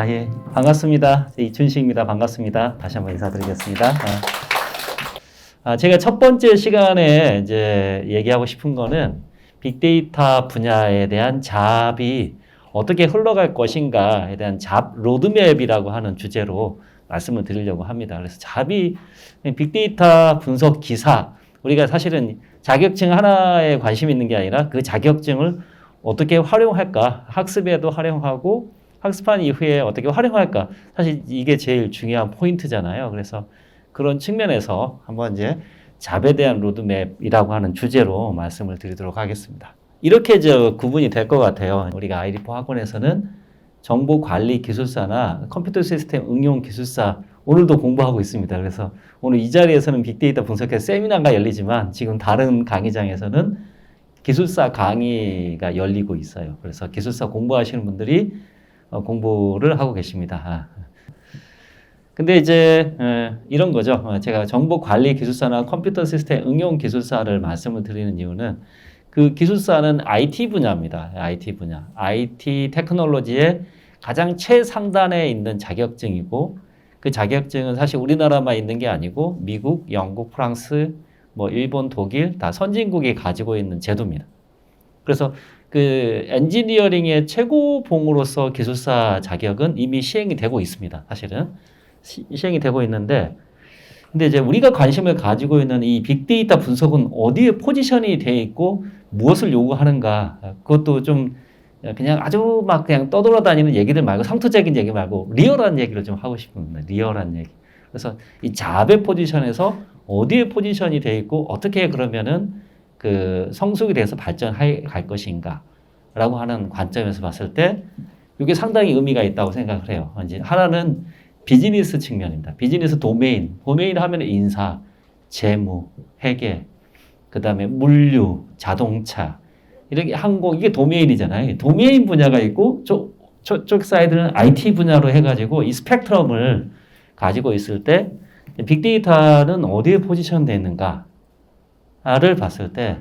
예. 반갑습니다. 이춘식입니다. 반갑습니다. 다시 한번 인사드리겠습니다. 제가 첫 번째 시간에 이제 얘기하고 싶은 거는 빅데이터 분야에 대한 잡이 어떻게 흘러갈 것인가에 대한 잡 로드맵이라고 하는 주제로 말씀을 드리려고 합니다. 그래서 잡이 빅데이터 분석 기사, 우리가 사실은 자격증 하나에 관심 있는 게 아니라 그 자격증을 어떻게 활용할까, 학습에도 활용하고 학습한 이후에 어떻게 활용할까, 사실 이게 제일 중요한 포인트잖아요. 그래서 그런 측면에서 한번 이제 잡에 대한 로드맵이라고 하는 주제로 말씀을 드리도록 하겠습니다. 이렇게 구분이 될 것 같아요. 우리가 아이리포 학원에서는 정보관리기술사나 컴퓨터 시스템 응용기술사 오늘도 공부하고 있습니다. 그래서 오늘 이 자리에서는 빅데이터 분석회 세미나가 열리지만 지금 다른 강의장에서는 기술사 강의가 열리고 있어요. 그래서 기술사 공부하시는 분들이 공부를 하고 계십니다. 근데 이제 이런 거죠. 제가 정보관리기술사나 컴퓨터 시스템 응용기술사를 말씀을 드리는 이유는 그 기술사는 IT 분야입니다. IT 분야. IT 테크놀로지의 가장 최상단에 있는 자격증이고 그 자격증은 사실 우리나라만 있는 게 아니고 미국, 영국, 프랑스, 일본, 독일 다 선진국이 가지고 있는 제도입니다. 그래서 그 엔지니어링의 최고봉으로서 기술사 자격은 이미 시행이 되고 있습니다. 사실은 시행이 되고 있는데, 근데 이제 우리가 관심을 가지고 있는 이 빅데이터 분석은 어디에 포지션이 되어 있고 무엇을 요구하는가, 그것도 좀 그냥 아주 그냥 떠돌아다니는 얘기들 말고 상투적인 얘기 말고 리얼한 얘기를 좀 하고 싶습니다. 리얼한 얘기. 그래서 이 잡의 포지션에서 어디에 포지션이 되어 있고 어떻게 그러면은 그 성숙이 돼서 발전해 갈 것인가 라고 하는 관점에서 봤을 때 이게 상당히 의미가 있다고 생각을 해요. 이제 하나는 비즈니스 측면입니다. 비즈니스 도메인 하면 인사, 재무, 회계, 그 다음에 물류, 자동차, 이렇게 항공, 이게 도메인이잖아요. 도메인 분야가 있고 저쪽 사이드는 IT 분야로 해가지고 이 스펙트럼을 가지고 있을 때 빅데이터는 어디에 포지션되어 있는가를 봤을 때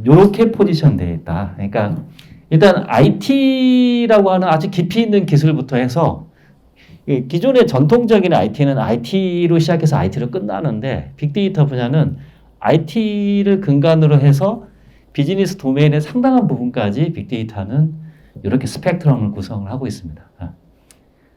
이렇게 포지션되어 있다. 그러니까 일단 IT라고 하는 아주 깊이 있는 기술부터 해서 기존의 전통적인 IT는 IT로 시작해서 IT로 끝나는데 빅데이터 분야는 IT를 근간으로 해서 비즈니스 도메인의 상당한 부분까지 빅데이터는 이렇게 스펙트럼을 구성을 하고 있습니다.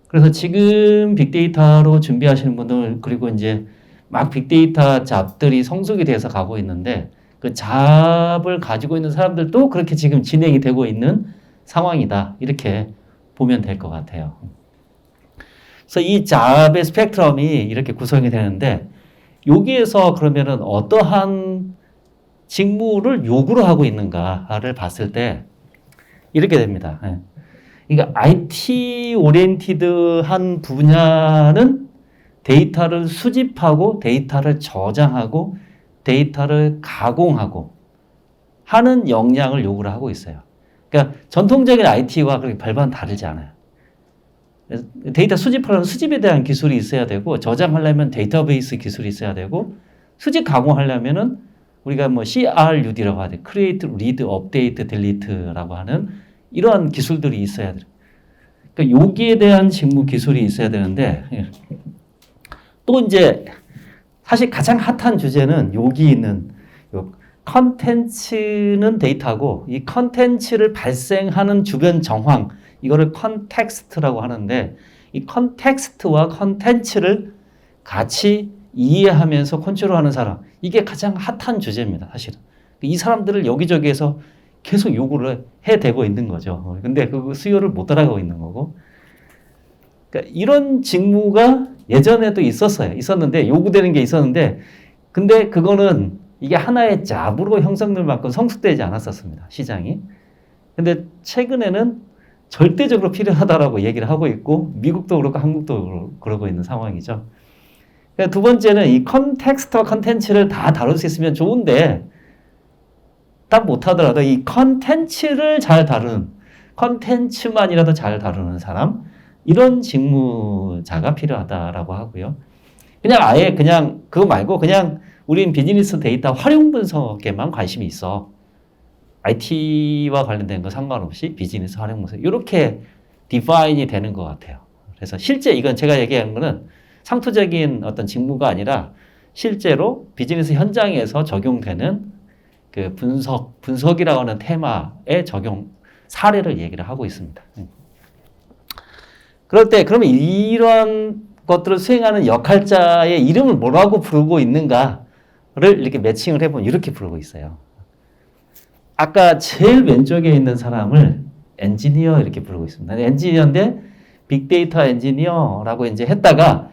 그래서 지금 빅데이터로 준비하시는 분들 그리고 이제 막 빅데이터 잡들이 성숙이 돼서 가고 있는데 그 잡을 가지고 있는 사람들도 그렇게 지금 진행이 되고 있는 상황이다. 이렇게 보면 될 것 같아요. 그래서 이 잡의 스펙트럼이 이렇게 구성이 되는데 여기에서 그러면은 어떠한 직무를 요구를 하고 있는가를 봤을 때 이렇게 됩니다. 그러니까 IT 오리엔티드한 분야는 데이터를 수집하고 데이터를 저장하고 데이터를 가공하고 하는 역량을 요구를 하고 있어요. 그러니까 전통적인 IT와 그렇게 별반 다르지 않아요. 데이터 수집하려면 수집에 대한 기술이 있어야 되고 저장하려면 데이터베이스 기술이 있어야 되고 수집 가공하려면은 우리가 CRUD라고 하죠. Create, Read, Update, Delete라고 하는 이러한 기술들이 있어야 돼요. 그러니까 여기에 대한 직무 기술이 있어야 되는데 또 이제 사실 가장 핫한 주제는 여기 있는 컨텐츠는 데이터고 이 컨텐츠를 발생하는 주변 정황 이거를 컨텍스트라고 하는데 이 컨텍스트와 컨텐츠를 같이 이해하면서 컨트롤하는 사람 이게 가장 핫한 주제입니다. 사실은 이 사람들을 여기저기에서 계속 요구를 해대고 있는 거죠. 근데 그 수요를 못 따라가고 있는 거고 그러니까 이런 직무가 예전에도 있었는데 요구되는 게 있었는데 근데 그거는 이게 하나의 잡으로 형성될 만큼 성숙되지 않았었습니다. 시장이. 근데 최근에는 절대적으로 필요하다라고 얘기를 하고 있고 미국도 그렇고 한국도 그러고 있는 상황이죠. 그러니까 두 번째는 이 컨텍스트와 컨텐츠를 다 다룰 수 있으면 좋은데 다 못하더라도 이 컨텐츠를 잘 다루는 컨텐츠만이라도 잘 다루는 사람 이런 직무자가 필요하다라고 하고요. 그냥 그거 말고 그냥 우린 비즈니스 데이터 활용 분석에만 관심이 있어. IT와 관련된 거 상관없이 비즈니스 활용 분석 이렇게 디파인이 되는 것 같아요. 그래서 실제 이건 제가 얘기한 거는 상투적인 어떤 직무가 아니라 실제로 비즈니스 현장에서 적용되는 그 분석이라고 하는 테마의 적용 사례를 얘기를 하고 있습니다. 그럴 때 그러면 이런 것들을 수행하는 역할자의 이름을 뭐라고 부르고 있는가를 이렇게 매칭을 해보면 이렇게 부르고 있어요. 아까 제일 왼쪽에 있는 사람을 엔지니어 이렇게 부르고 있습니다. 엔지니어인데 빅데이터 엔지니어라고 이제 했다가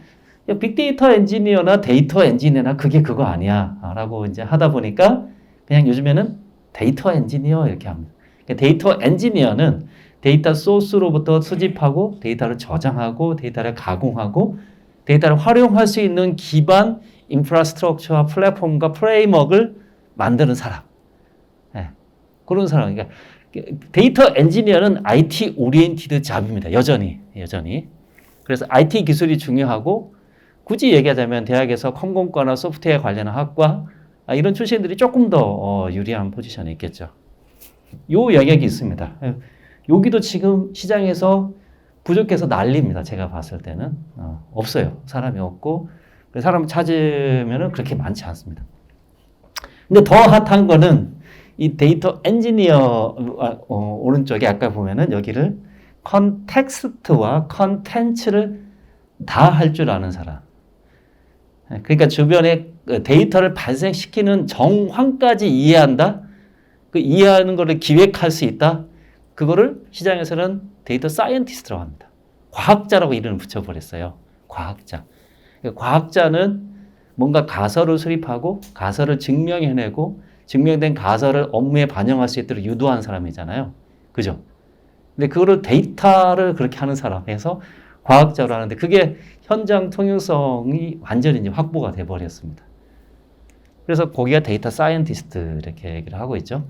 빅데이터 엔지니어나 데이터 엔지니어나 그게 그거 아니야 라고 이제 하다 보니까 그냥 요즘에는 데이터 엔지니어 이렇게 합니다. 데이터 엔지니어는 데이터 소스로부터 수집하고 데이터를 저장하고 데이터를 가공하고 데이터를 활용할 수 있는 기반 인프라스트럭처와 플랫폼과 프레임워크를 만드는 사람. 네. 그런 사람. 그러니까 데이터 엔지니어는 IT 오리엔티드 잡입니다. 여전히. 그래서 IT 기술이 중요하고 굳이 얘기하자면 대학에서 컴공과나 소프트웨어 관련한 학과 이런 출신들이 조금 더 유리한 포지션에 있겠죠. 요 영역이 있습니다. 여기도 지금 시장에서 부족해서 난립니다. 제가 봤을 때는 없어요. 사람이 없고 사람 찾으면은 그렇게 많지 않습니다. 근데 더 핫한 거는 이 데이터 엔지니어 오른쪽에 아까 보면은 여기를 컨텍스트와 컨텐츠를 다 할 줄 아는 사람. 그러니까 주변에 데이터를 발생시키는 정황까지 이해한다. 그 이해하는 거를 기획할 수 있다. 그거를 시장에서는 데이터 사이언티스트라고 합니다. 과학자라고 이름을 붙여버렸어요. 과학자. 과학자는 뭔가 가설을 수립하고 가설을 증명해내고 증명된 가설을 업무에 반영할 수 있도록 유도하는 사람이잖아요. 그죠? 근데 그거를 데이터를 그렇게 하는 사람에서 과학자로 하는데 그게 현장 통용성이 완전히 이제 확보가 돼버렸습니다. 그래서 거기가 데이터 사이언티스트 이렇게 얘기를 하고 있죠.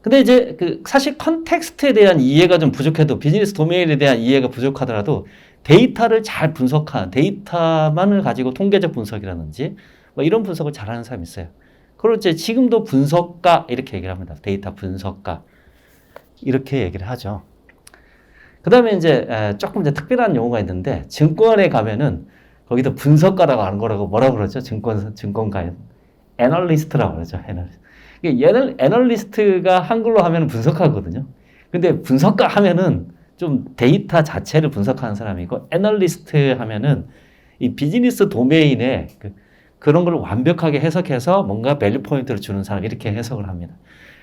근데 이제 사실 컨텍스트에 대한 이해가 좀 부족해도 비즈니스 도메인에 대한 이해가 부족하더라도 데이터를 잘 분석한 데이터만을 가지고 통계적 분석이라든지 뭐 이런 분석을 잘하는 사람이 있어요. 그리고 이제 지금도 분석가 이렇게 얘기를 합니다. 데이터 분석가 이렇게 얘기를 하죠. 그 다음에 이제 조금 이제 특별한 용어가 있는데 증권에 가면은 거기도 분석가라고 하는 거라고 뭐라고 그러죠? 증권가에 애널리스트라고 그러죠. 애널리스트가 한글로 하면 분석하거든요. 근데 분석가 하면은 좀 데이터 자체를 분석하는 사람이고 애널리스트 하면은 이 비즈니스 도메인에 그런 걸 완벽하게 해석해서 뭔가 밸류 포인트를 주는 사람 이렇게 해석을 합니다.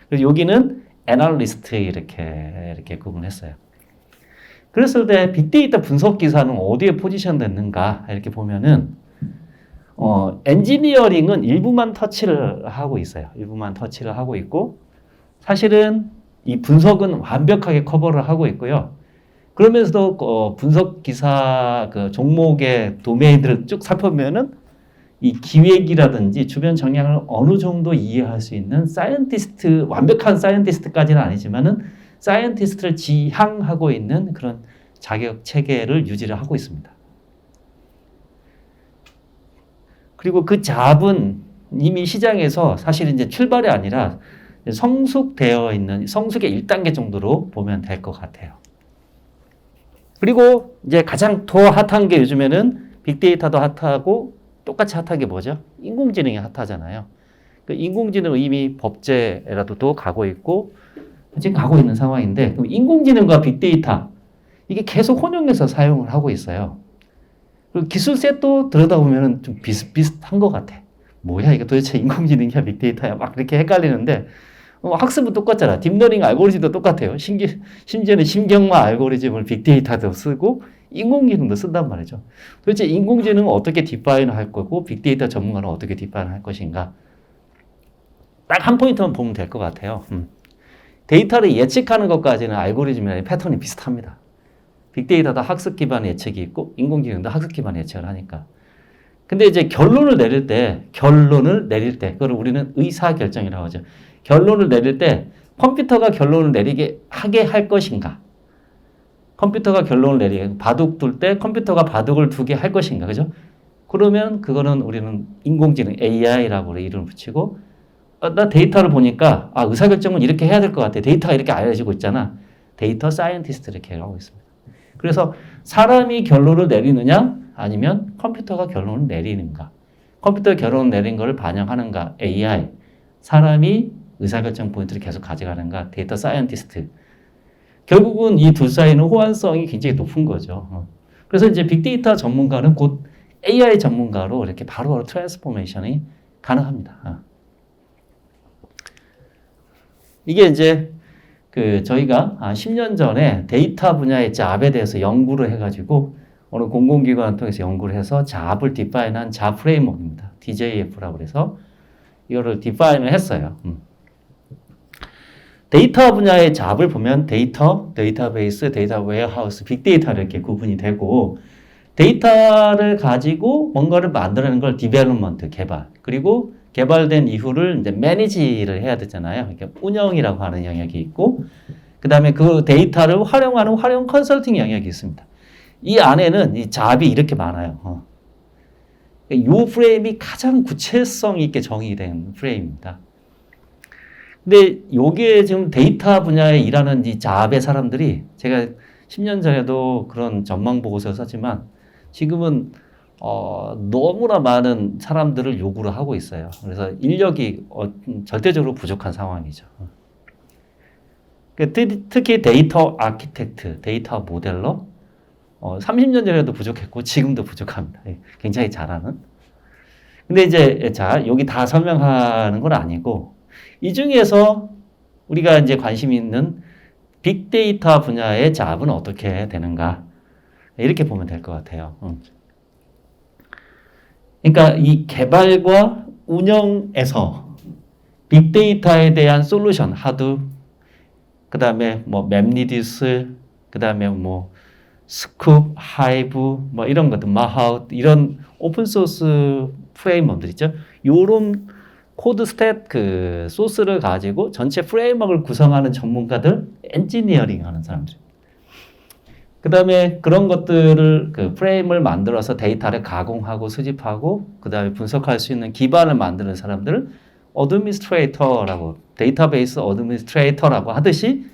그래서 여기는 애널리스트 이렇게 구분했어요. 그랬을 때 빅데이터 분석 기사는 어디에 포지션 됐는가 이렇게 보면은 엔지니어링은 일부만 터치를 하고 있어요. 일부만 터치를 하고 있고 사실은 이 분석은 완벽하게 커버를 하고 있고요. 그러면서도 분석 기사 그 종목의 도메인들을 쭉 살펴보면은 이 기획이라든지 주변 정량을 어느 정도 이해할 수 있는 사이언티스트, 완벽한 사이언티스트까지는 아니지만은 사이언티스트를 지향하고 있는 그런 자격 체계를 유지를 하고 있습니다. 그리고 그 잡은 이미 시장에서 사실 이제 출발이 아니라 성숙되어 있는 성숙의 1단계 정도로 보면 될 것 같아요. 그리고 이제 가장 더 핫한 게 요즘에는 빅데이터도 핫하고 똑같이 핫한 게 뭐죠? 인공지능이 핫하잖아요. 그 인공지능은 이미 법제라도 또 가고 있고 지금 가고 있는 상황인데 그럼 인공지능과 빅데이터 이게 계속 혼용해서 사용을 하고 있어요. 그리고 기술셋도 들여다보면 좀 비슷비슷한 것 같아. 뭐야 이게 도대체 인공지능이야 빅데이터야 막 이렇게 헷갈리는데 학습은 똑같잖아. 딥러닝 알고리즘도 똑같아요. 심지어는 심경마 알고리즘을 빅데이터도 쓰고 인공지능도 쓴단 말이죠. 도대체 인공지능은 어떻게 디파인을 할 거고 빅데이터 전문가는 어떻게 디파인을 할 것인가. 딱 한 포인트만 보면 될 것 같아요. 데이터를 예측하는 것까지는 알고리즘이나 패턴이 비슷합니다. 빅데이터도 학습 기반의 예측이 있고 인공지능도 학습 기반의 예측을 하니까. 근데 이제 결론을 내릴 때 그걸 우리는 의사결정이라고 하죠. 결론을 내릴 때 컴퓨터가 결론을 내리게 하게 할 것인가. 컴퓨터가 결론을 내리게 바둑 둘 때 컴퓨터가 바둑을 두게 할 것인가. 그죠? 그러면 그거는 우리는 인공지능 AI라고 이름을 붙이고 나 데이터를 보니까 의사결정은 이렇게 해야 될 것 같아. 데이터가 이렇게 알려지고 있잖아. 데이터 사이언티스트 이렇게 하고 있습니다. 그래서 사람이 결론을 내리느냐 아니면 컴퓨터가 결론을 내리는가. 컴퓨터가 결론을 내린 것을 반영하는가. AI. 사람이 의사결정 포인트를 계속 가져가는가. 데이터 사이언티스트. 결국은 이 둘 사이는 호환성이 굉장히 높은 거죠. 그래서 이제 빅데이터 전문가는 곧 AI 전문가로 이렇게 바로바로 트랜스포메이션이 가능합니다. 이게 이제 저희가 10년 전에 데이터 분야의 잡에 대해서 연구를 해가지고 어느 공공기관을 통해서 연구를 해서 잡을 디파인한 잡 프레임워크입니다. DJF라고 해서 이거를 디파인을 했어요. 데이터 분야의 잡을 보면 데이터, 데이터베이스, 데이터 웨어하우스, 빅데이터 이렇게 구분이 되고 데이터를 가지고 뭔가를 만들어내는 걸 디벨롭먼트, 개발. 그리고 개발된 이후를 이제 매니지를 해야 되잖아요. 이렇게 운영이라고 하는 영역이 있고 그 다음에 그 데이터를 활용하는 활용 컨설팅 영역이 있습니다. 이 안에는 이 잡이 이렇게 많아요. 이 프레임이 가장 구체성 있게 정의된 프레임입니다. 근데 요게 지금 데이터 분야에 일하는 이 잡의 사람들이 제가 10년 전에도 그런 전망 보고서를 썼지만 지금은 너무나 많은 사람들을 요구를 하고 있어요. 그래서 인력이 절대적으로 부족한 상황이죠. 특히 데이터 아키텍트, 데이터 모델러 30년 전에도 부족했고 지금도 부족합니다. 굉장히 잘하는. 근데 이제 자 여기 다 설명하는 건 아니고 이 중에서 우리가 이제 관심 있는 빅데이터 분야의 잡은 어떻게 되는가 이렇게 보면 될 것 같아요. 그러니까 이 개발과 운영에서 빅데이터에 대한 솔루션, 하두, 그 다음에 뭐 맵리디스, 그 다음에 뭐 스쿱, 하이브, 뭐 이런 것들, 마하웃 이런 오픈 소스 프레임워크들 있죠. 요런 코드 스탯 소스를 가지고 전체 프레임워크를 구성하는 전문가들, 엔지니어링 하는 사람들. 그 다음에 그런 것들을 프레임을 만들어서 데이터를 가공하고 수집하고 그 다음에 분석할 수 있는 기반을 만드는 사람들을 어드미니스트레이터라고 데이터베이스 어드미니스트레이터라고 하듯이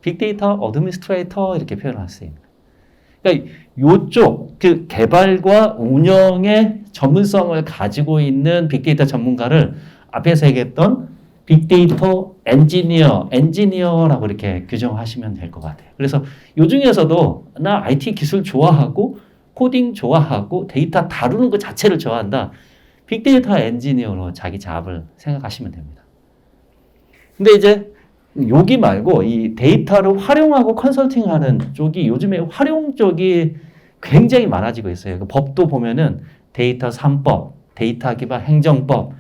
빅데이터 어드미니스트레이터 이렇게 표현할 수 있는. 그러니까 요쪽 개발과 운영의 전문성을 가지고 있는 빅데이터 전문가를 앞에서 얘기했던 빅데이터 엔지니어라고 이렇게 규정하시면 될 것 같아요. 그래서 요 중에서도 나 IT 기술 좋아하고 코딩 좋아하고 데이터 다루는 것 자체를 좋아한다. 빅데이터 엔지니어로 자기 잡을 생각하시면 됩니다. 근데 이제 여기 말고 이 데이터를 활용하고 컨설팅하는 쪽이 요즘에 활용 쪽이 굉장히 많아지고 있어요. 그 법도 보면은 데이터 3법, 데이터 기반 행정법,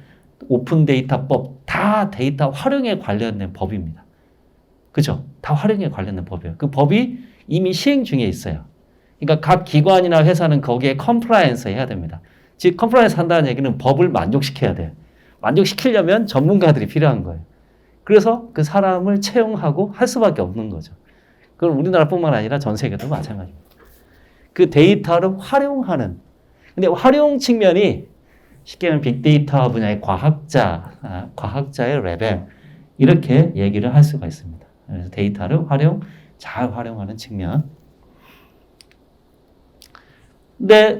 오픈 데이터법 다 데이터 활용에 관련된 법입니다. 그죠? 다 활용에 관련된 법이에요. 그 법이 이미 시행 중에 있어요. 그러니까 각 기관이나 회사는 거기에 컴플라이언스 해야 됩니다. 즉 컴플라이언스 한다는 얘기는 법을 만족시켜야 돼요. 만족시키려면 전문가들이 필요한 거예요. 그래서 그 사람을 채용하고 할 수밖에 없는 거죠. 그건 우리나라뿐만 아니라 전 세계도 마찬가지입니다. 그 데이터를 활용하는. 근데 활용 측면이 쉽게 말하면 빅데이터 분야의 과학자의 레벨 이렇게 얘기를 할 수가 있습니다. 그래서 데이터를 잘 활용하는 측면. 근데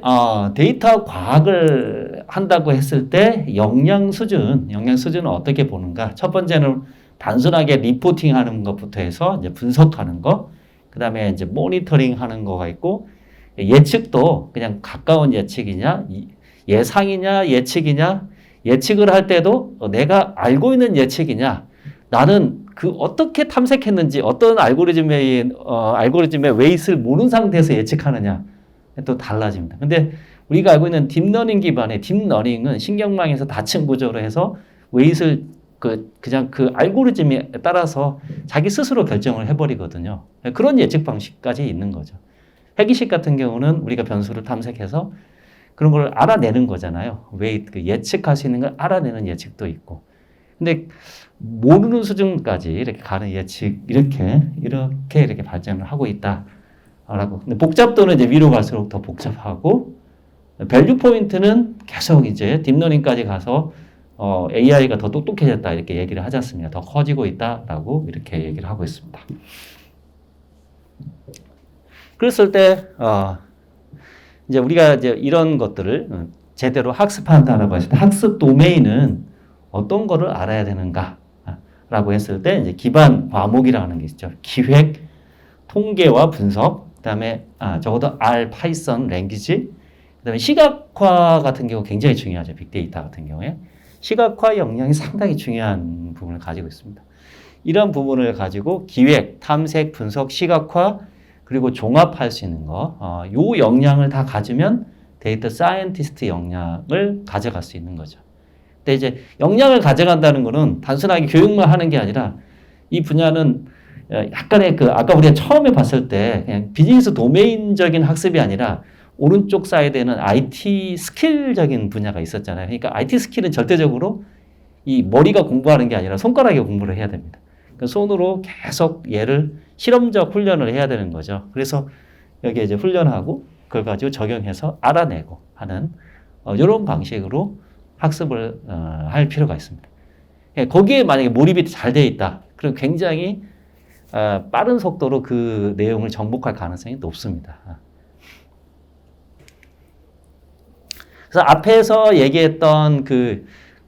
데이터 과학을 한다고 했을 때 역량 수준은 어떻게 보는가? 첫 번째는 단순하게 리포팅하는 것부터 해서 이제 분석하는 거, 그 다음에 이제 모니터링하는 거가 있고 예측도 그냥 가까운 예측이냐, 예상이냐, 예측이냐, 예측을 할 때도 내가 알고 있는 예측이냐, 나는 어떻게 탐색했는지 어떤 알고리즘의 웨이트를 모르는 상태에서 예측하느냐. 또 달라집니다. 근데 우리가 알고 있는 딥러닝 기반의 딥러닝은 신경망에서 다층 구조로 해서 웨이트를 그냥 그 알고리즘에 따라서 자기 스스로 결정을 해버리거든요. 그런 예측 방식까지 있는 거죠. 회기식 같은 경우는 우리가 변수를 탐색해서 그런 걸 알아내는 거잖아요. 예측할 수 있는 걸 알아내는 예측도 있고. 근데 모르는 수준까지 이렇게 가는 예측 이렇게 발전을 하고 있다. 라고. 근데 복잡도는 이제 위로 갈수록 더 복잡하고, 밸류 포인트는 계속 이제 딥러닝까지 가서, AI가 더 똑똑해졌다. 이렇게 얘기를 하지 않습니까? 더 커지고 있다라고 이렇게 얘기를 하고 있습니다. 그랬을 때, 이제 우리가 이제 이런 것들을 제대로 학습한다라고 했을 때 학습 도메인은 어떤 거를 알아야 되는가라고 했을 때 이제 기반 과목이라는 게 있죠. 기획, 통계와 분석, 그다음에 적어도 R, 파이썬, 랭귀지, 그다음에 시각화 같은 경우 굉장히 중요하죠. 빅데이터 같은 경우에 시각화 역량이 상당히 중요한 부분을 가지고 있습니다. 이런 부분을 가지고 기획, 탐색, 분석, 시각화 그리고 종합할 수 있는 거, 요 역량을 다 가지면 데이터 사이언티스트 역량을 가져갈 수 있는 거죠. 근데 이제 역량을 가져간다는 거는 단순하게 교육만 하는 게 아니라 이 분야는 약간의 아까 우리가 처음에 봤을 때 그냥 비즈니스 도메인적인 학습이 아니라 오른쪽 사이드에는 IT 스킬적인 분야가 있었잖아요. 그러니까 IT 스킬은 절대적으로 이 머리가 공부하는 게 아니라 손가락이 공부를 해야 됩니다. 그러니까 손으로 계속 얘를 실험적 훈련을 해야 되는 거죠. 그래서 여기에 이제 훈련하고 그걸 가지고 적용해서 알아내고 하는 이런 방식으로 학습을 할 필요가 있습니다. 거기에 만약에 몰입이 잘 돼 있다. 그럼 굉장히 빠른 속도로 그 내용을 정복할 가능성이 높습니다. 그래서 앞에서 얘기했던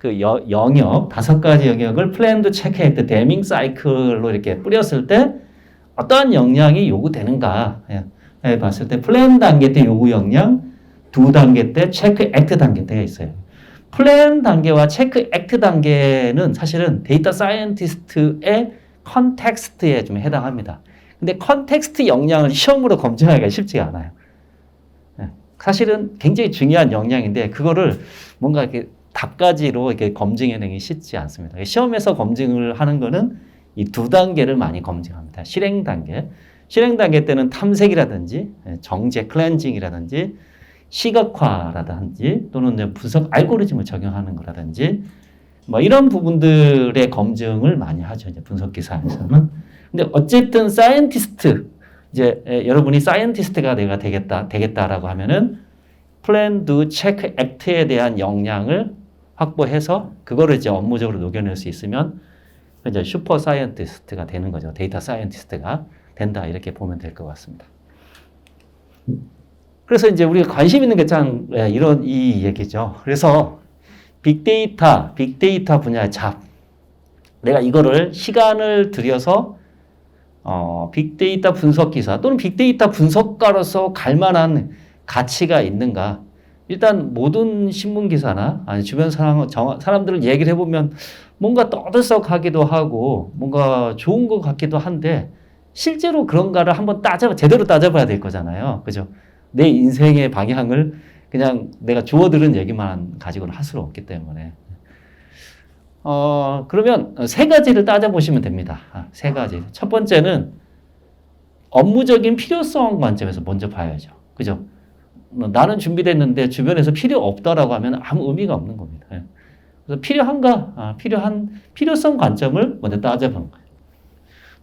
영역, 5가지 영역을 플랜드, 체크, 액트, 데밍 사이클로 이렇게 뿌렸을 때 어떠한 역량이 요구되는가 봤을 때 플랜 단계 때 요구 역량, 2단계 때 체크, 액트 단계 때가 있어요. 플랜 단계와 체크, 액트 단계는 사실은 데이터 사이언티스트의 컨텍스트에 좀 해당합니다. 근데 컨텍스트 역량을 시험으로 검증하기가 쉽지가 않아요. 사실은 굉장히 중요한 역량인데 그거를 뭔가 이렇게 답가지로 이렇게 검증해내기 쉽지 않습니다. 시험에서 검증을 하는 거는 이 2단계를 많이 검증합니다. 실행 단계. 실행 단계 때는 탐색이라든지 정제, 클렌징이라든지 시각화라든지 또는 분석 알고리즘을 적용하는 거라든지 뭐 이런 부분들의 검증을 많이 하죠. 이제 분석 기사에서는. 근데 어쨌든 사이언티스트 이제 여러분이 사이언티스트가 내가 되겠다라고 하면은 플랜, 두, 체크, 액트에 대한 역량을 확보해서 그거를 이제 업무적으로 녹여낼 수 있으면 이제 슈퍼 사이언티스트가 되는 거죠. 데이터 사이언티스트가 된다 이렇게 보면 될 것 같습니다. 그래서 이제 우리가 관심 있는 게 참 이런 이 얘기죠. 그래서 빅데이터 분야의 잡. 내가 이거를 시간을 들여서 빅데이터 분석 기사 또는 빅데이터 분석가로서 갈 만한 가치가 있는가. 일단 모든 신문 기사나 아니 주변 사람들을 얘기를 해보면 뭔가 떠들썩하기도 하고 뭔가 좋은 것 같기도 한데 실제로 그런가를 한번 제대로 따져봐야 될 거잖아요. 그죠? 내 인생의 방향을 그냥 내가 주워들은 얘기만 가지고는 할 수는 없기 때문에. 그러면 3가지를 따져보시면 됩니다. 3가지. 첫 번째는 업무적인 필요성 관점에서 먼저 봐야죠. 그죠? 나는 준비됐는데 주변에서 필요 없다라고 하면 아무 의미가 없는 겁니다. 그래서 필요한가? 필요성 관점을 먼저 따져보는 거예요.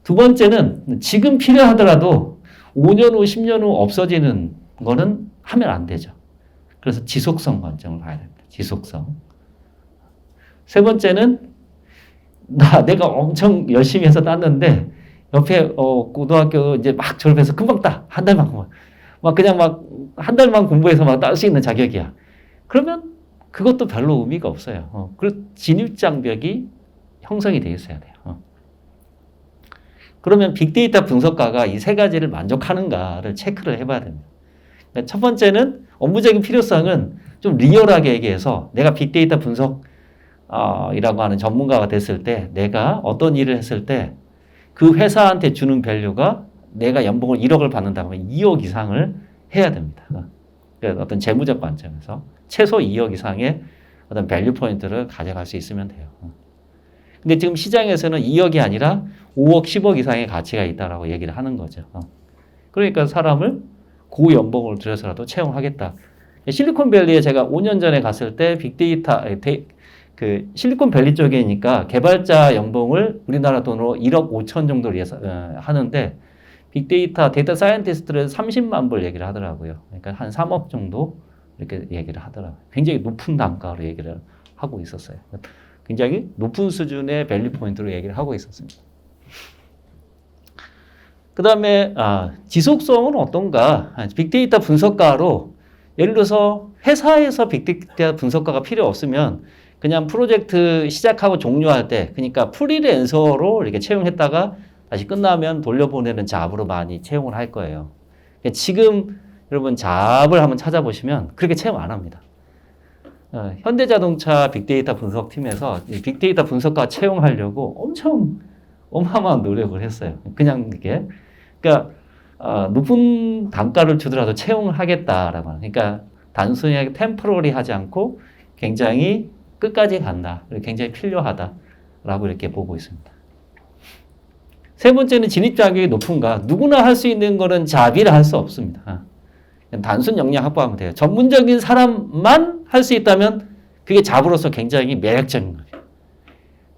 2번째는 지금 필요하더라도 5년 후, 10년 후 없어지는 거는 하면 안 되죠. 그래서 지속성 관점을 봐야 됩니다. 지속성. 3번째는 내가 엄청 열심히 해서 땄는데 옆에 고등학교 이제 막 졸업해서 금방 따. 한 달만 공부. 그냥 한 달만 공부해서 딸 수 있는 자격이야. 그러면 그것도 별로 의미가 없어요. 그리고 진입장벽이 형성이 되어 있어야 돼요. 그러면 빅데이터 분석가가 이 3가지를 만족하는가를 체크를 해봐야 됩니다. 첫 번째는 업무적인 필요성은 좀 리얼하게 얘기해서 내가 빅데이터 분석 이라고 하는 전문가가 됐을 때 내가 어떤 일을 했을 때 그 회사한테 주는 밸류가 내가 연봉을 1억을 받는다면 2억 이상을 해야 됩니다. 그러니까 어떤 재무적 관점에서 최소 2억 이상의 어떤 밸류 포인트를 가져갈 수 있으면 돼요. 근데 지금 시장에서는 2억이 아니라 5억, 10억 이상의 가치가 있다라고 얘기를 하는 거죠. 그러니까 사람을 고연봉을 들여서라도 채용하겠다. 실리콘밸리에 제가 5년 전에 갔을 때 빅데이터 실리콘밸리 쪽이니까 개발자 연봉을 우리나라 돈으로 1억 5천 정도를 하는데 빅데이터 데이터 사이언티스트를 30만 불 얘기를 하더라고요. 그러니까 한 3억 정도 이렇게 얘기를 하더라고요. 굉장히 높은 단가로 얘기를 하고 있었어요. 굉장히 높은 수준의 밸류 포인트로 얘기를 하고 있었습니다. 그다음에 지속성은 어떤가? 빅데이터 분석가로 예를 들어서 회사에서 빅데이터 분석가가 필요 없으면 그냥 프로젝트 시작하고 종료할 때, 그러니까 프리랜서로 이렇게 채용했다가 다시 끝나면 돌려보내는 잡으로 많이 채용을 할 거예요. 지금 여러분 잡을 한번 찾아보시면 그렇게 채용 안 합니다. 현대자동차 빅데이터 분석팀에서 빅데이터 분석가 채용하려고 엄청 어마어마한 노력을 했어요. 그냥 이게 그러니까 높은 단가를 주더라도 채용을 하겠다라고 하는. 그러니까 단순히 템포러리 하지 않고 굉장히 끝까지 간다. 굉장히 필요하다라고 이렇게 보고 있습니다. 세 번째는 진입 자격이 높은가? 누구나 할 수 있는 거는 잡이라 할 수 없습니다. 단순 역량 확보하면 돼요. 전문적인 사람만 할 수 있다면 그게 잡으로서 굉장히 매력적인 거예요.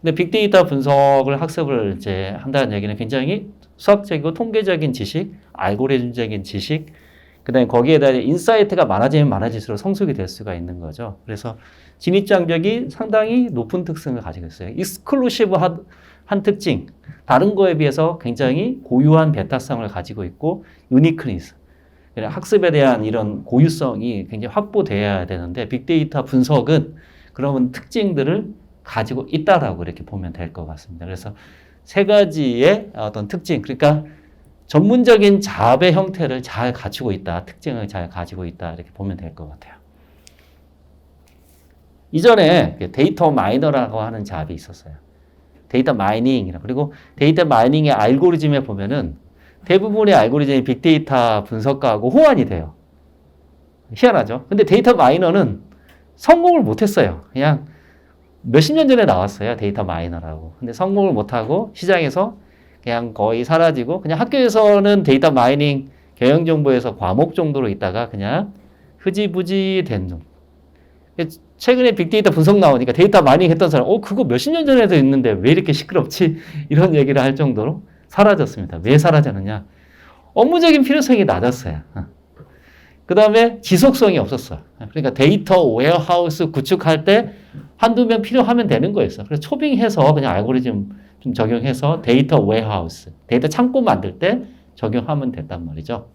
근데 빅데이터 분석을 학습을 이제 한다는 얘기는 굉장히 수학적이고 통계적인 지식, 알고리즘적인 지식, 그다음에 거기에 대한 인사이트가 많아지면 많아질수록 성숙이 될 수가 있는 거죠. 그래서 진입 장벽이 상당히 높은 특성을 가지고 있어요. 익스클루시브한 특징, 다른 거에 비해서 굉장히 고유한 배타성을 가지고 있고 유니크니스, 학습에 대한 이런 고유성이 굉장히 확보돼야 되는데 빅데이터 분석은 그런 특징들을 가지고 있다라고 이렇게 보면 될 것 같습니다. 그래서 세 가지의 어떤 특징, 그러니까 전문적인 잡의 형태를 잘 갖추고 있다, 특징을 잘 가지고 있다 이렇게 보면 될 것 같아요. 이전에 데이터 마이너라고 하는 잡이 있었어요. 데이터 마이닝이라고. 그리고 데이터 마이닝의 알고리즘에 보면은 대부분의 알고리즘이 빅데이터 분석가하고 호환이 돼요. 희한하죠? 근데 데이터 마이너는 성공을 못했어요. 그냥 몇십 년 전에 나왔어요. 데이터 마이너라고. 근데 성공을 못하고 시장에서 그냥 거의 사라지고 그냥 학교에서는 데이터 마이닝 경영정보에서 과목 정도로 있다가 그냥 흐지부지 된 놈. 최근에 빅데이터 분석 나오니까 데이터 마이닝 했던 사람, 그거 몇십 년 전에도 있는데 왜 이렇게 시끄럽지? 이런 얘기를 할 정도로 사라졌습니다. 왜 사라졌느냐? 업무적인 필요성이 낮았어요. 그 다음에 지속성이 없었어. 그러니까 데이터 웨어하우스 구축할 때 한두 명 필요하면 되는 거였어. 그래서 초빙해서 그냥 알고리즘 좀 적용해서 데이터 웨어하우스, 데이터 창고 만들 때 적용하면 됐단 말이죠.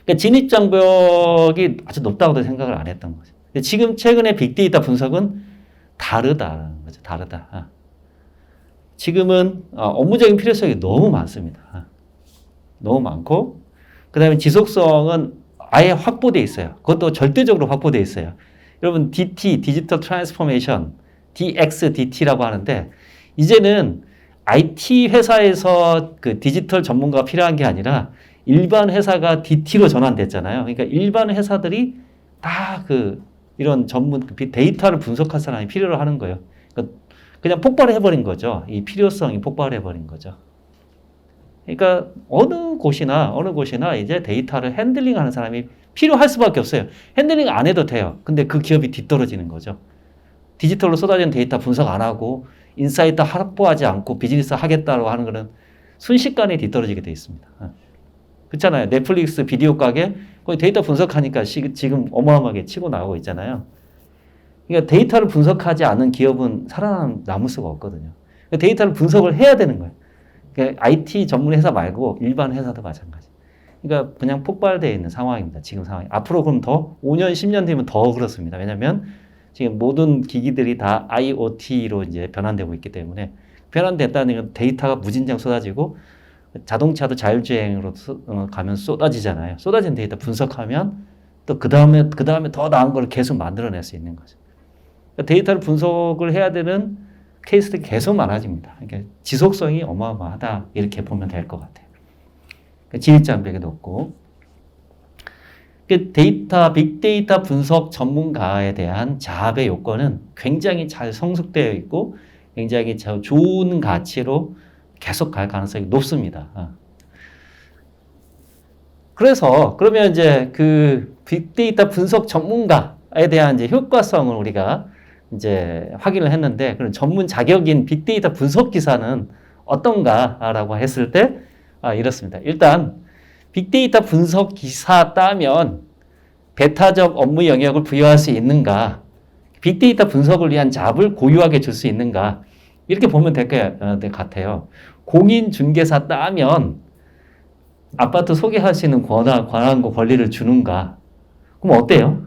그러니까 진입 장벽이 아주 높다고도 생각을 안 했던 거죠. 근데 지금 최근에 빅데이터 분석은 다르다는 거죠. 다르다. 지금은 업무적인 필요성이 너무 많습니다. 너무 많고, 그 다음에 지속성은 아예 확보되어 있어요. 그것도 절대적으로 확보되어 있어요. 여러분, DT, 디지털 트랜스포메이션, DXDT라고 하는데, 이제는 IT 회사에서 그 디지털 전문가가 필요한 게 아니라 일반 회사가 DT로 전환됐잖아요. 그러니까 일반 회사들이 다 이런 전문 데이터를 분석할 사람이 필요로 하는 거예요. 그러니까 그냥 폭발해버린 거죠. 이 필요성이 폭발해버린 거죠. 그러니까 어느 곳이나 이제 데이터를 핸들링하는 사람이 필요할 수밖에 없어요. 핸들링 안 해도 돼요. 근데 그 기업이 뒤떨어지는 거죠. 디지털로 쏟아진 데이터 분석 안 하고 인사이트 확보하지 않고 비즈니스 하겠다고 하는 거는 순식간에 뒤떨어지게 돼 있습니다. 그렇잖아요. 넷플릭스 비디오 가게 거기 데이터 분석하니까 지금 어마어마하게 치고 나가고 있잖아요. 그러니까 데이터를 분석하지 않는 기업은 살아남을 수가 없거든요. 그러니까 데이터를 분석을 해야 되는 거예요. 그러니까 IT 전문 회사 말고 일반 회사도 마찬가지. 그러니까 그냥 폭발되어 있는 상황입니다. 지금 상황이. 앞으로 그럼 더 5년, 10년 뒤면 더 그렇습니다. 왜냐하면 지금 모든 기기들이 다 IoT로 이제 변환되고 있기 때문에 변환됐다는 건 데이터가 무진장 쏟아지고 자동차도 자율주행으로 가면 쏟아지잖아요. 쏟아진 데이터 분석하면 또 그 다음에 더 나은 걸 계속 만들어낼 수 있는 거죠. 그러니까 데이터를 분석을 해야 되는 케이스들이 계속 많아집니다. 그러니까 지속성이 어마어마하다 이렇게 보면 될 것 같아요. 그러니까 진입 장벽이 높고 빅데이터 분석 전문가에 대한 자합의 요건은 굉장히 잘 성숙되어 있고 굉장히 좋은 가치로 계속 갈 가능성이 높습니다. 그래서 그러면 이제 그 빅데이터 분석 전문가에 대한 이제 효과성을 우리가 이제 확인을 했는데 그런 전문 자격인 빅데이터 분석 기사는 어떤가라고 했을 때 이렇습니다. 일단 빅데이터 분석 기사 따면 배타적 업무 영역을 부여할 수 있는가? 빅데이터 분석을 위한 잡을 고유하게 줄 수 있는가? 이렇게 보면 될 것 같아요. 공인중개사 따면 아파트 소개할 수 있는 권한과 권리를 주는가? 그럼 어때요?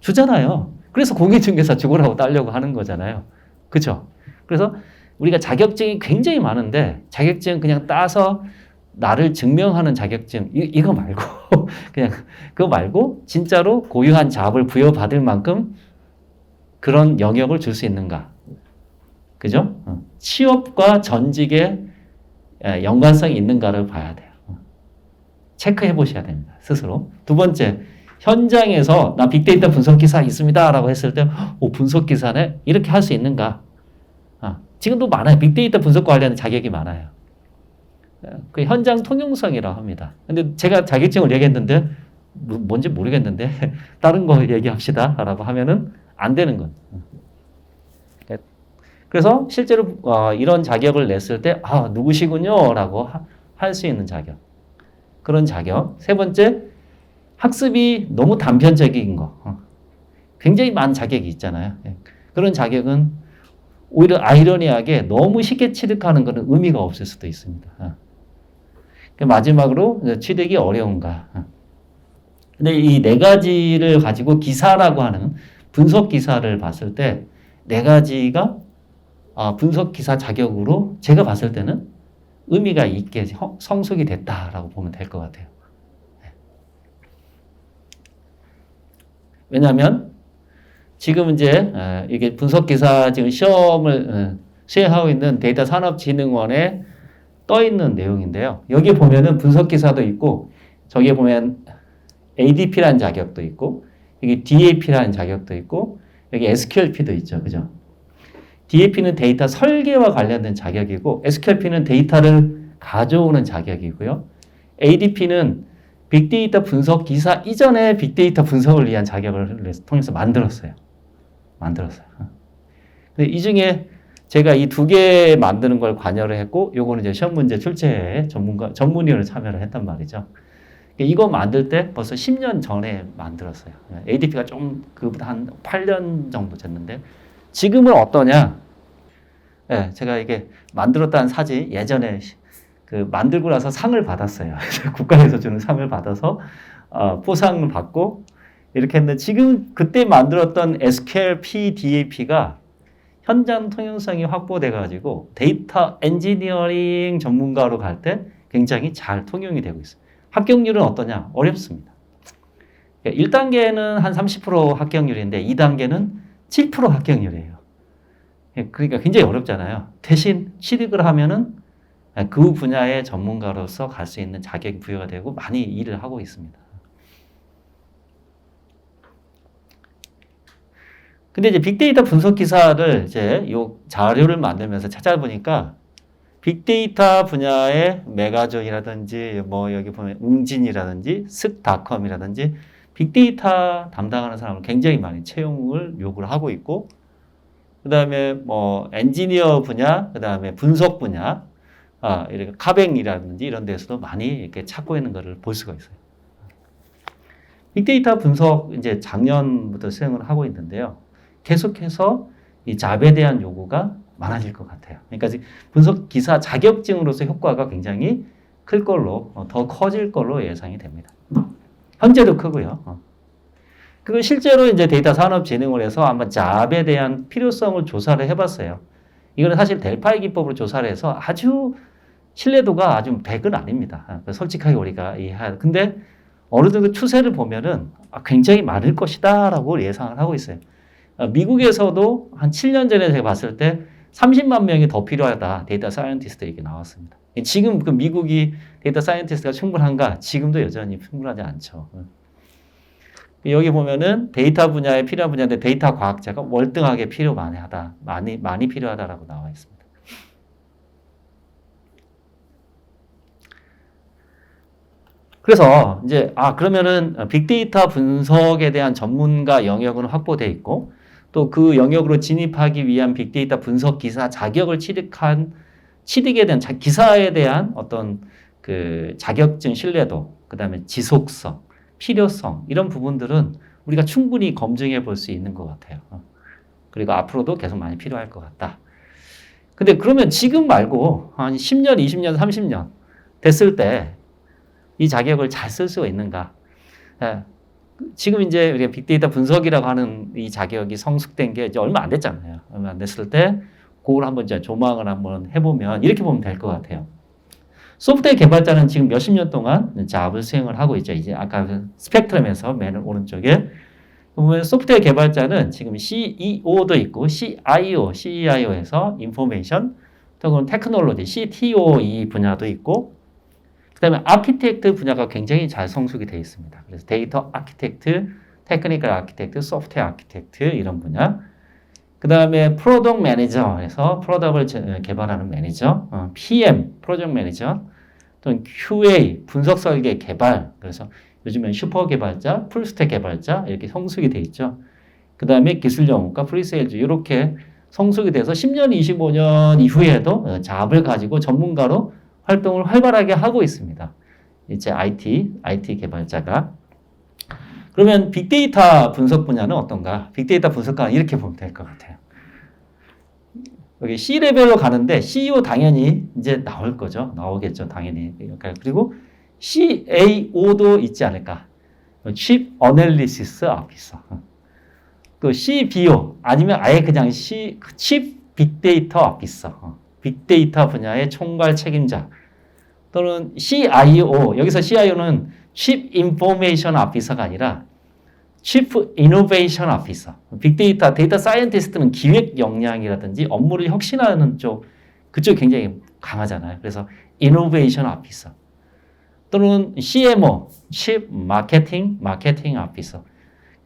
주잖아요. 그래서 공인중개사 죽으라고 따려고 하는 거잖아요. 그죠? 그래서 우리가 자격증이 굉장히 많은데 자격증 그냥 따서 나를 증명하는 자격증 이거 말고 그냥 그거 말고 진짜로 고유한 잡을 부여받을 만큼 그런 영역을 줄 수 있는가? 그죠? 취업과 전직에 연관성이 있는가를 봐야 돼요. 체크해 보셔야 됩니다. 스스로. 두 번째, 현장에서 나 빅데이터 분석기사 있습니다. 라고 했을 때, 분석기사네? 이렇게 할 수 있는가? 지금도 많아요. 빅데이터 분석 관련 자격이 많아요. 그 현장 통용성이라고 합니다. 근데 제가 자격증을 얘기했는데, 뭔지 모르겠는데, 다른 거 얘기합시다. 라고 하면은 안 되는 건. 그래서 실제로 이런 자격을 냈을 때, 누구시군요. 라고 할 수 있는 자격. 그런 자격. 세 번째, 학습이 너무 단편적인 거. 굉장히 많은 자격이 있잖아요. 그런 자격은 오히려 아이러니하게 너무 쉽게 취득하는 것은 의미가 없을 수도 있습니다. 마지막으로 취득이 어려운가. 근데 이 네 가지를 가지고 기사라고 하는 분석 기사를 봤을 때 네 가지가 분석 기사 자격으로 제가 봤을 때는 의미가 있게 성숙이 됐다라고 보면 될 것 같아요. 왜냐하면 지금 이제 이게 분석기사 지금 시험을 수행하고 있는 데이터산업진흥원에 떠 있는 내용인데요. 여기 보면은 분석기사도 있고 저기에 보면 ADP라는 자격도 있고 여기 DAP라는 자격도 있고 여기 SQLP도 있죠. 그죠? DAP는 데이터 설계와 관련된 자격이고 SQLP는 데이터를 가져오는 자격이고요. ADP는 빅데이터 분석 기사 이전에 빅데이터 분석을 위한 자격을 통해서 만들었어요. 근데 이 중에 제가 이 두 개 만드는 걸 관여를 했고, 요거는 이제 시험 문제 출제에 전문위원을 참여를 했단 말이죠. 이거 만들 때 벌써 10년 전에 만들었어요. ADP가 좀 그보다 한 8년 정도 됐는데, 지금은 어떠냐? 네, 제가 이게 만들었다는 사진 예전에 만들고 나서 상을 받았어요. 국가에서 주는 상을 받아서 포상을 받고 이렇게 했는데 지금 그때 만들었던 SQLP, DAP가 현장 통용성이 확보돼 가지고 데이터 엔지니어링 전문가로 갈 때 굉장히 잘 통용이 되고 있어요. 합격률은 어떠냐? 어렵습니다. 1단계는 한 30% 합격률인데 2단계는 7% 합격률이에요. 그러니까 굉장히 어렵잖아요. 대신 취득을 하면은 그 분야의 전문가로서 갈 수 있는 자격이 부여가 되고 많이 일을 하고 있습니다. 근데 이제 빅데이터 분석 기사를 이제 요 자료를 만들면서 찾아보니까 빅데이터 분야의 메가존이라든지 뭐 여기 보면 웅진이라든지 슥닷컴이라든지 빅데이터 담당하는 사람을 굉장히 많이 채용을 요구를 하고 있고 그다음에 뭐 엔지니어 분야, 그다음에 분석 분야, 이렇게 카뱅이라든지 이런 데서도 많이 이렇게 찾고 있는 것을 볼 수가 있어요. 빅데이터 분석 이제 작년부터 수행을 하고 있는데요. 계속해서 이 잡에 대한 요구가 많아질 것 같아요. 그러니까 분석 기사 자격증으로서 효과가 굉장히 클 걸로 더 커질 걸로 예상이 됩니다. 현재도 크고요. 그리고 실제로 이제 데이터 산업진흥원에서 한번 잡에 대한 필요성을 조사를 해봤어요. 이거는 사실 델파이 기법으로 조사를 해서 아주 신뢰도가 아주 100은 아닙니다. 솔직하게 우리가 이해해야. 근데 어느 정도 추세를 보면은 굉장히 많을 것이다라고 예상을 하고 있어요. 미국에서도 한 7년 전에 제가 봤을 때 30만 명이 더 필요하다. 데이터 사이언티스트 이렇게 나왔습니다. 지금 그 미국이 데이터 사이언티스트가 충분한가? 지금도 여전히 충분하지 않죠. 여기 보면은 데이터 분야에 필요한 분야인데 데이터 과학자가 월등하게 많이 필요하다라고 나와 있습니다. 그래서 이제 그러면은 빅데이터 분석에 대한 전문가 영역은 확보돼 있고 또 그 영역으로 진입하기 위한 빅데이터 분석 기사 자격을 취득에 대한 기사에 대한 어떤 그 자격증 신뢰도, 그다음에 지속성, 필요성 이런 부분들은 우리가 충분히 검증해 볼 수 있는 것 같아요. 그리고 앞으로도 계속 많이 필요할 것 같다. 근데 그러면 지금 말고 한 10년, 20년, 30년 됐을 때 이 자격을 잘 쓸 수가 있는가? 예, 지금 이제 우리가 빅데이터 분석이라고 하는 이 자격이 성숙된 게 이제 얼마 안 됐잖아요. 얼마 안 됐을 때 그걸 한번 이제 조망을 한번 해보면 이렇게 보면 될 것 같아요. 소프트웨어 개발자는 지금 몇십 년 동안 잡을 수행을 하고 있죠. 이제 아까 스펙트럼에서 맨 오른쪽에 보면 소프트웨어 개발자는 지금 CEO도 있고 CIO에서 인포메이션 또는 테크놀로지 CTO 이 분야도 있고 그 다음에 아키텍트 분야가 굉장히 잘 성숙이 되어 있습니다. 그래서 데이터 아키텍트, 테크니컬 아키텍트, 소프트웨어 아키텍트 이런 분야. 그 다음에 프로덕트 매니저에서 프로덕트를 개발하는 매니저, PM, 프로젝트 매니저, 또는 QA, 분석 설계 개발. 그래서 요즘엔 슈퍼 개발자, 풀스택 개발자 이렇게 성숙이 돼 있죠. 그 다음에 기술 영업과 프리세일즈 이렇게 성숙이 돼서 10년, 25년 이후에도 잡을 가지고 전문가로 활동을 활발하게 하고 있습니다. 이제 IT 개발자가. 그러면 빅데이터 분석 분야는 어떤가? 빅데이터 분석가는 이렇게 보면 될 것 같아요. 여기 C레벨로 가는데 CEO 당연히 이제 나올 거죠. 나오겠죠. 당연히. 그리고 CAO도 있지 않을까. Chief Analysis Officer. 또 CBO 아니면 아예 그냥 Chief Big Data Officer. 빅데이터 분야의 총괄 책임자. 또는 CIO. 여기서 CIO는 Chief Information Officer가 아니라 Chief Innovation Officer. 빅데이터, 데이터 사이언티스트는 기획 역량이라든지 업무를 혁신하는 쪽, 그쪽이 굉장히 강하잖아요. 그래서 Innovation Officer. 또는 CMO, Chief Marketing Officer.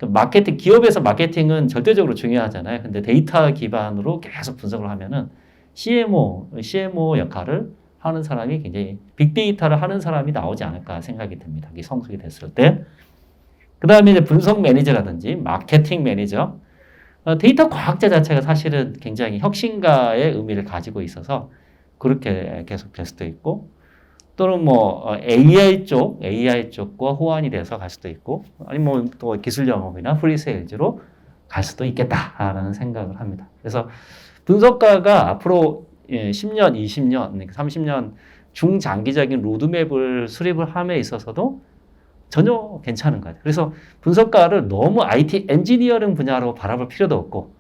마케팅, 기업에서 마케팅은 절대적으로 중요하잖아요. 근데 데이터 기반으로 계속 분석을 하면은 CMO 역할을 하는 사람이 굉장히 빅데이터를 하는 사람이 나오지 않을까 생각이 듭니다. 이게 성숙이 됐을 때. 그 다음에 이제 분석 매니저라든지 마케팅 매니저. 데이터 과학자 자체가 사실은 굉장히 혁신가의 의미를 가지고 있어서 그렇게 계속 될 수도 있고 또는 뭐 AI 쪽과 호환이 돼서 갈 수도 있고 아니면 또 기술 영업이나 프리세일즈로 갈 수도 있겠다라는 생각을 합니다. 그래서 분석가가 앞으로 10년, 20년, 30년 중장기적인 로드맵을 수립을 함에 있어서도 전혀 괜찮은 것 같아요. 그래서 분석가를 너무 IT 엔지니어링 분야로 바라볼 필요도 없고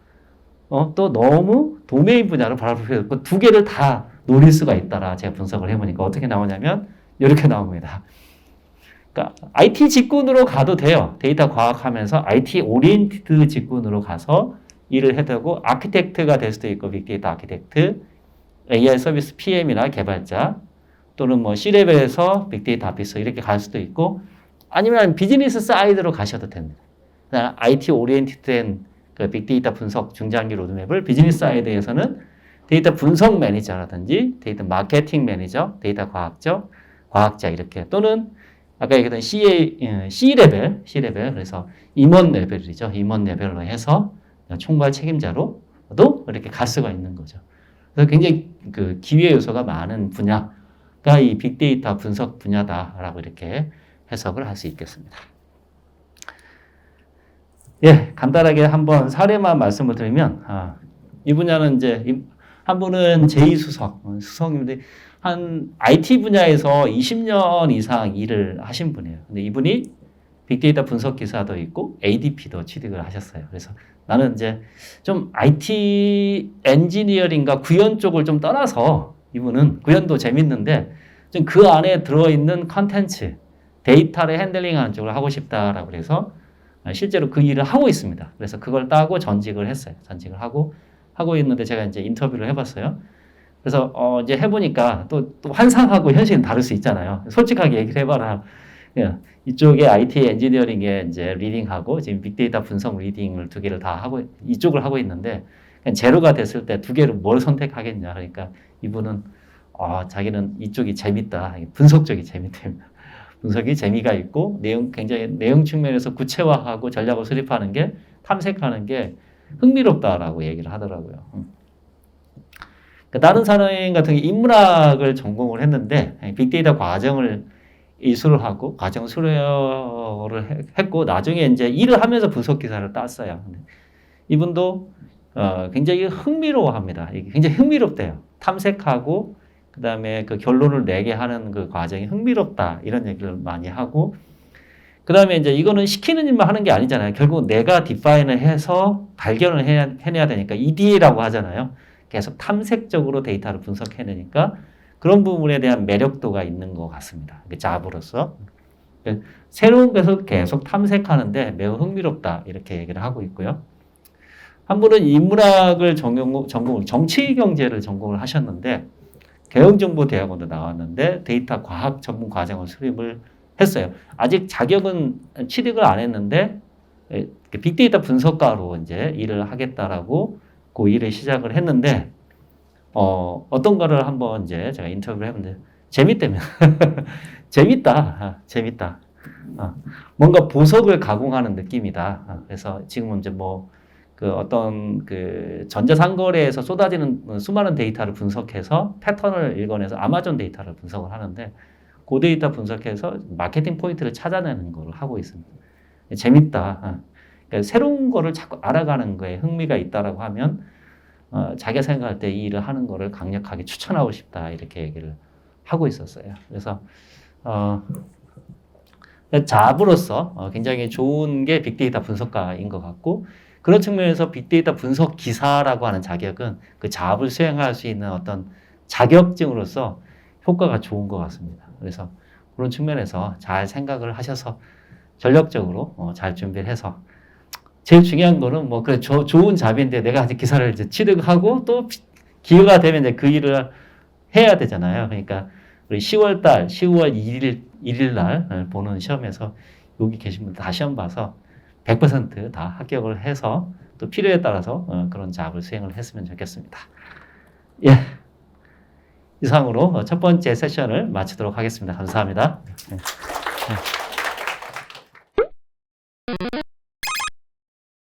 또 너무 도메인 분야로 바라볼 필요도 없고 두 개를 다 노릴 수가 있다라 제가 분석을 해보니까 어떻게 나오냐면 이렇게 나옵니다. 그러니까 IT 직군으로 가도 돼요. 데이터 과학하면서 IT 오리엔티드 직군으로 가서 일을 해도 되고 아키텍트가 될 수도 있고 빅데이터 아키텍트, AI 서비스 PM이나 개발자 또는 뭐 C레벨에서 빅데이터 오피서 이렇게 갈 수도 있고 아니면 비즈니스 사이드로 가셔도 됩니다. IT 오리엔티드된 그 빅데이터 분석 중장기 로드맵을 비즈니스 사이드에서는 데이터 분석 매니저라든지 데이터 마케팅 매니저, 데이터 과학자 이렇게 또는 아까 얘기했던 C레벨 그래서 임원 레벨이죠. 임원 레벨로 해서 총괄 책임자로도 이렇게 갈 수가 있는 거죠. 그래서 굉장히 그 기회 요소가 많은 분야가 이 빅데이터 분석 분야다라고 이렇게 해석을 할 수 있겠습니다. 예, 간단하게 한번 사례만 말씀을 드리면 이 분야는 이제 한 분은 수석인데 한 IT 분야에서 20년 이상 일을 하신 분이에요. 근데 이분이 빅데이터 분석 기사도 있고 ADP도 취득을 하셨어요. 그래서 나는 이제 좀 IT 엔지니어링과 구현 쪽을 좀 떠나서 이분은 구현도 재밌는데 좀 그 안에 들어있는 컨텐츠, 데이터를 핸들링하는 쪽을 하고 싶다라고 해서 실제로 그 일을 하고 있습니다. 그래서 그걸 따고 전직을 했어요. 전직을 하고 있는데 제가 이제 인터뷰를 해봤어요. 그래서 이제 해보니까 또 환상하고 현실은 다를 수 있잖아요. 솔직하게 얘기를 해봐라. 이쪽에 IT 엔지니어링에 이제 리딩하고 지금 빅데이터 분석 리딩을 두 개를 다 하고 이쪽을 하고 있는데 제로가 됐을 때 두 개를 뭘 선택하겠냐. 그러니까 이분은 자기는 이쪽이 재밌다. 분석 쪽이 재밌답니다. 분석이 재미가 있고 굉장히 내용 측면에서 구체화하고 전략을 수립하는 게 탐색하는 게 흥미롭다라고 얘기를 하더라고요. 다른 사람 같은 경우 인문학을 전공을 했는데 빅데이터 과정을 이수를 하고 과정 수료를 했고 나중에 이제 일을 하면서 분석 기사를 땄어요. 이분도 굉장히 흥미로워합니다. 이게 굉장히 흥미롭대요. 탐색하고 그다음에 그 결론을 내게 하는 그 과정이 흥미롭다 이런 얘기를 많이 하고 그다음에 이제 이거는 시키는 일만 하는 게 아니잖아요. 결국 내가 디파인을 해서 발견을 해내야 되니까 EDA라고 하잖아요. 계속 탐색적으로 데이터를 분석해내니까 그런 부분에 대한 매력도가 있는 것 같습니다. 잡으로서 새로운 것을 계속 탐색하는데 매우 흥미롭다 이렇게 얘기를 하고 있고요. 한 분은 인문학을 전공, 정치경제를 전공을 하셨는데 개혁정보대학원도 나왔는데 데이터 과학 전문 과정을 수립을 했어요. 아직 자격은 취득을 안 했는데 빅데이터 분석가로 이제 일을 하겠다라고 그 일을 시작을 했는데 어떤 거를 한번 이제 제가 인터뷰를 해봤는데 재밌다면 재밌다. 뭔가 보석을 가공하는 느낌이다. 그래서 지금은 이제 뭐 그 어떤 그 전자상거래에서 쏟아지는 수많은 데이터를 분석해서 패턴을 읽어내서 아마존 데이터를 분석을 하는데 그 데이터 분석해서 마케팅 포인트를 찾아내는 걸 하고 있습니다. 재밌다. 그러니까 새로운 거를 자꾸 알아가는 거에 흥미가 있다라고 하면 자기가 생각할 때 이 일을 하는 거를 강력하게 추천하고 싶다 이렇게 얘기를 하고 있었어요. 그래서 잡으로서 굉장히 좋은 게 빅데이터 분석가인 것 같고 그런 측면에서 빅데이터 분석 기사라고 하는 자격은 그 잡을 수행할 수 있는 어떤 자격증으로서 효과가 좋은 것 같습니다. 그래서 그런 측면에서 잘 생각을 하셔서 전력적으로 잘 준비를 해서 제일 중요한 거는 뭐 그래 좋은 잡인데 내가 아직 기사를 이제 취득하고 또 기회가 되면 이제 그 일을 해야 되잖아요. 그러니까 우리 10월 1일 날 보는 시험에서 여기 계신 분들 다 시험 봐서 100% 다 합격을 해서 또 필요에 따라서 그런 잡을 수행을 했으면 좋겠습니다. 예. 이상으로 첫 번째 세션을 마치도록 하겠습니다. 감사합니다. 네.